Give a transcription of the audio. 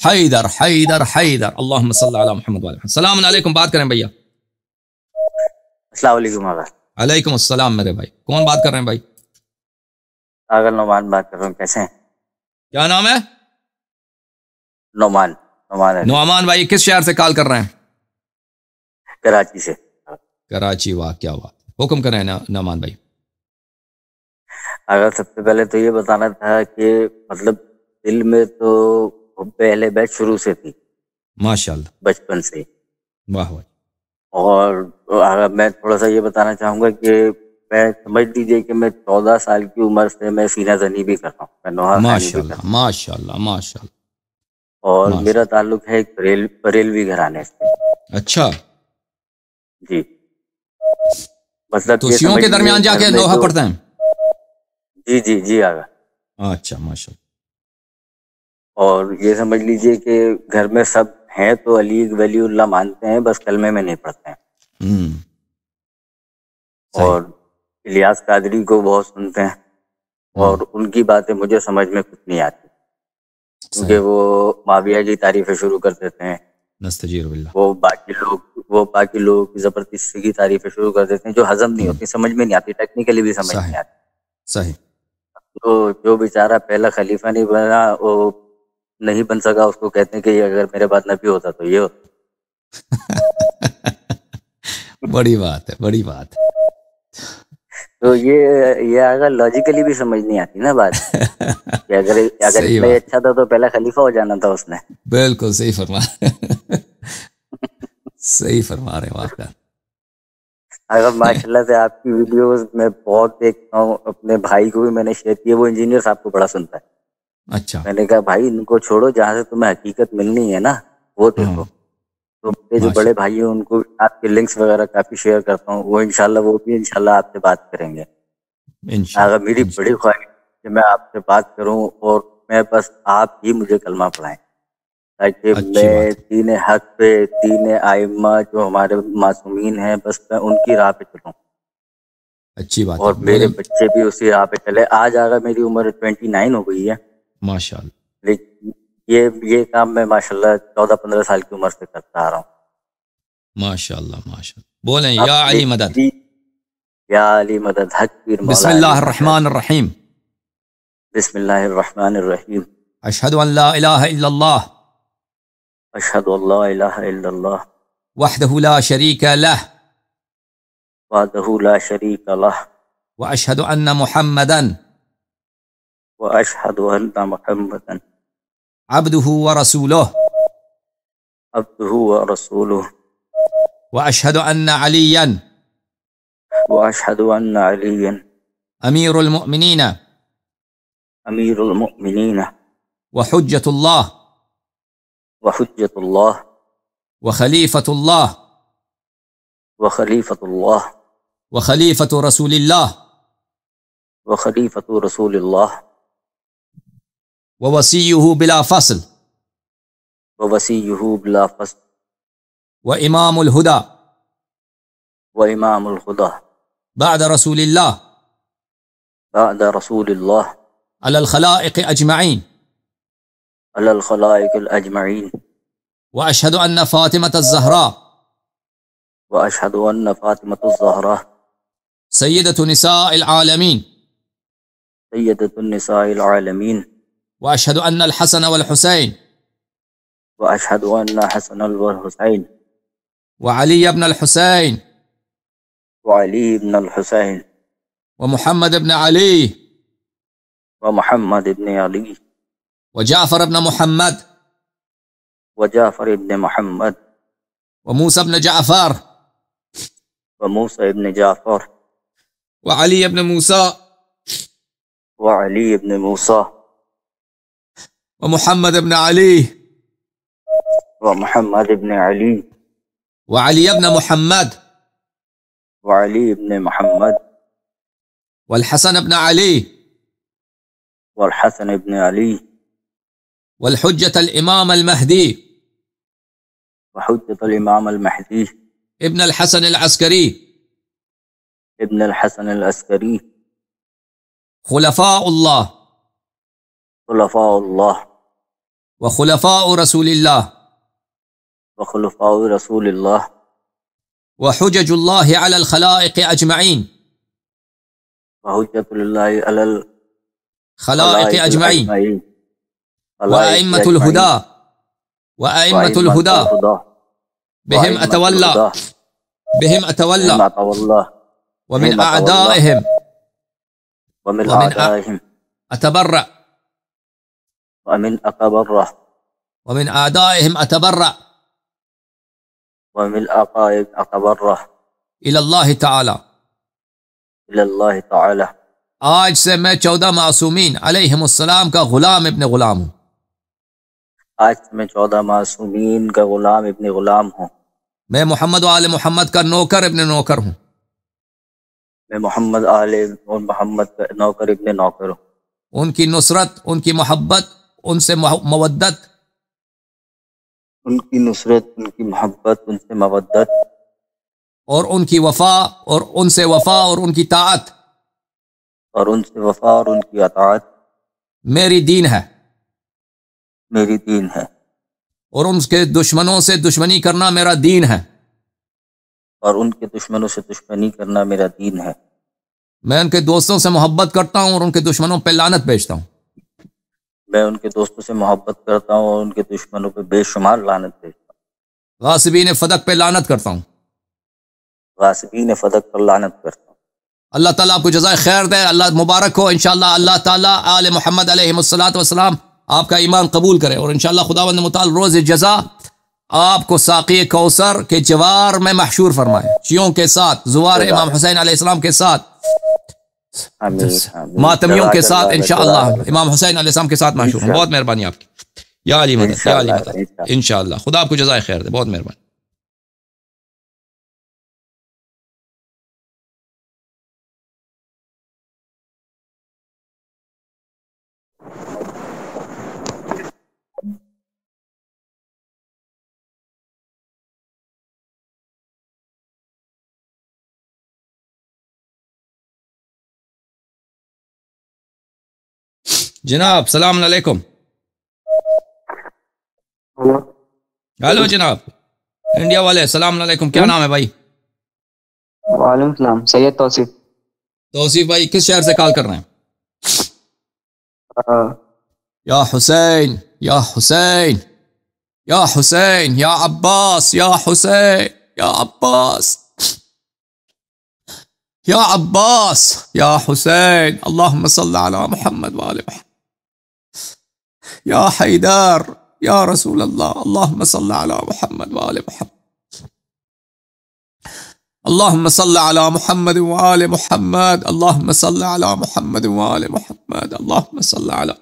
حیدر حیدر حیدر اللہم صلی علی محمد وعلی محمد. السلام علیکم. بات کریں بھیا. السلام علیکم آغا. علیکم السلام میرے بھائی. کون بات کر رہے ہیں بھائی؟ آغا نعمان بات کر رہا ہوں. کیسے ہیں؟ کیا نام ہے؟ نعمان. نعمان نعمان بھائی کس شہر سے کال کر رہے ہیں؟ کراچی سے. کراچی. واہ کیا بات. حکم کریں نعمان بھائی. اگر سب سے پہلے تو یہ بتانا تھا کہ مطلب دل میں تو پہلے بیچ شروع سے تھی ماشاء اللہ. بچپن سے. واہ واہ. اور میں تھوڑا سا یہ بتانا چاہوں گا کہ میں سمجھ لیجیے کہ میں 14 سال کی عمر سے میں سینہ زنی بھی کرتا ہوں, میں نوحہ خوانی ماشاء بھی کرتا اللہ ہوں. ماشاء اللہ ماشاء اللہ. اور میرا تعلق ہے ایک بریلوی گھرانے سے. اچھا جی مطلب تو یہ سیوں سمجھ کے لیجیے درمیان جا گھر کے میں لوہا جو پڑتے ہیں. جی جی جی آگا. اچھا ماشاء اللہ. اور یہ سمجھ لیجئے کہ گھر میں سب ہیں تو علی ولی اللہ مانتے ہیں, بس کلمے میں نہیں پڑھتے ہیں. صحیح. اور الیاس قادری کو بہت سنتے ہیں, اور ان کی باتیں مجھے سمجھ میں کچھ نہیں آتی, کیونکہ وہ معاویہ کی تعریفیں شروع کر دیتے ہیں. نستجیر باللہ. وہ باقی لوگوں کی زبردستی کی تعریفیں شروع کر دیتے ہیں جو ہضم نہیں ہوتی, سمجھ میں نہیں آتی, ٹیکنیکلی بھی سمجھ نہیں آتی. صحیح. تو جو بیچارہ پہلا خلیفہ نہیں بنا, وہ نہیں بن سکا, اس کو کہتے ہیں کہ اگر میرے بعد نبی ہوتا تو یہ ہوتا. بڑی بات ہے, بڑی بات ہے. تو یہ اگر لاجیکلی بھی سمجھ نہیں آتی نا بات, کہ اگر صحیح اتنا ہی بات. اچھا تھا تو پہلا خلیفہ ہو جانا تھا اس نے. بالکل صحیح فرما صحیح فرما رہے ہیں واقعا. اگر ماشاء اللہ سے آپ کی ویڈیوز میں بہت دیکھتا ہوں, اپنے بھائی کو بھی میں نے شیئر کیا, وہ انجینئر صاحب کو بڑا سنتا ہے. اچھا. میں نے کہا بھائی ان کو چھوڑو, جہاں سے تمہیں حقیقت ملنی ہے نا وہ دیکھو. تو میرے جو بڑے بھائی ہیں ان کو آپ کے لنکس وغیرہ کافی شیئر کرتا ہوں, وہ انشاءاللہ وہ بھی انشاءاللہ آپ سے بات کریں گے. اگر میری بڑی خواہش کہ میں آپ سے بات کروں, اور میں بس آپ ہی مجھے کلمہ پڑھائیں, تاکہ میں دین حق پہ, دین ائمہ جو ہمارے معصومین ہیں, بس میں ان کی راہ پہ چلوں. اچھی بات ہے. اور میرے بچے بھی اسی راہ پہ چلے. آج آگا میری عمر 29 ہو گئی ہے ماشاء اللہ. لیکن یہ کام میں ماشاءاللہ 14-15 سال کی عمر سے کرتا آ رہا ہوں. ماشاء اللہ ماشاء اللہ. بولیں یا علی مدد. یا علی مدد. حق پیر مولا بسم علی اللہ مدد. الرحمن الرحیم. بسم اللہ الرحمن الرحیم. اشہد ان لا الہ الا اللہ اشہد ان لا الہ الا اللہ وحدہ لا شریک لہ وحدہ لا شریک لہ واشہد ان محمدا واشہد ان محمدا عبدہ ورسولہ عبدہ ورسولہ واشہد ان علیا واشہد ان علیا امیر المؤمنین امیر المؤمنین وحجۃ اللہ وحجۃ اللہ وخلیفۃ اللہ وخلیفۃ اللہ وخلیفۃ رسول اللہ وخلیفۃ رسول اللہ ووصیہ بلا فصل ووصیہ بلا فصل وامام الہدی وامام الہدی بعد رسول اللہ بعد رسول اللہ علی الخلائق اجمعین علی الخلائق الاجمعین واشہد ان فاطمۃ الزہراء واشہد ان فاطمۃ الزہراء سیدۃ نساء العالمین سیدۃ النساء العالمین واشہد ان الحسن والحسین واشہد ان حسن والحسین وعلی بن الحسین وعلی بن الحسین ومحمد بن علی ومحمد بن علی وجعفر بن محمد وجعفر بن محمد وموسى بن جعفر وموسى بن جعفر وعلي بن موسى وعلي بن موسى ومحمد بن علي ومحمد بن علي وعلي بن محمد وعلي بن محمد والحسن بن علي والحسن بن علي والحجة الإمام المهدي وحجة الإمام المهدي ابن الحسن العسكري ابن الحسن العسكري خلفاء الله خلفاء الله وخلفاء رسول الله وخلفاء رسول الله وحجج الله على الخلائق أجمعين وحجة الله على خلائق أجمعين الأجمعين وأئمة الهدى وأئمة الهدى بهم أتولى بهم أتولى ومن أعدائهم ومن ومن أعدائهم أتبرأ ومن أتبرأ ومن أعدائهم أتبرأ ومن أعدائهم أتبرأ إلى الله تعالى. إلى الله تعالى. آج سے میں 14 معصومین علیہم السلام کا غلام ابن غلام ہوں. آج میں 14 معصومین کا غلام ابن غلام ہوں. میں محمد و آل محمد کا نوکر ابن نوکر ہوں. میں محمد آل اور محمد کا نوکر ابن نوکر ہوں. ان کی نصرت، ان کی محبت، ان سے مودت، ان کی نصرت، ان کی محبت، ان سے مودت، اور ان کی وفا اور ان سے وفا اور ان کی طاعت، اور ان سے وفا اور ان کی اطاعت میری دین ہے. میری دین ہے. اور ان کے دشمنوں سے دشمنی کرنا میرا دین ہے. اور ان کے دشمنوں سے دشمنی کرنا میرا دین ہے. میں ان کے دوستوں سے محبت کرتا ہوں اور ان کے دشمنوں پہ لعنت بھیجتا ہوں. میں ان کے دوستوں سے محبت کرتا ہوں اور ان کے دشمنوں پہ بے شمار لعنت بھیجتا ہوں. غاصبین فدق پہ لعنت کرتا ہوں. غاصبین فدق پر لعنت کرتا ہوں. اللہ تعالیٰ آپ کو جزائے خیر دے. اللہ مبارک ہو. انشاءاللہ اللہ تعالیٰ آل محمد علیہ السلام آپ کا ایمان قبول کرے، اور انشاءاللہ خداوند متعال روز جزا آپ کو ساقی کوثر کے جوار میں محشور فرمائے، شیعوں کے ساتھ، زوار امام حسین علیہ السلام کے ساتھ، ماتمیوں کے ساتھ انشاءاللہ امام حسین علیہ السلام کے ساتھ محشور ہوں. بہت مہربانی آپ کی. یا علی مدد، یا علی مدد. انشاءاللہ خدا آپ کو جزائے خیر دے. بہت مہربانی. جناب سلام علیکم. ہیلو جناب انڈیا والے، سلام علیکم. کیا نام ہے بھائی؟ وعلیکم السلام. سید توصیف. توصیف بھائی کس شہر سے کال کر رہے ہیں؟ یا حسین، یا حسین، یا حسین، یا عباس، یا حسین، یا عباس، یا عباس، یا حسین. اللہم صلی علی محمد وآل محمد. یا حیدر، یا رسول اللہ. اللہم صلی علی محمد وآل محمد. اللہم صلی علی محمد وآل محمد. اللہم صلی علی محمد وآل محمد. اللہم صلی علی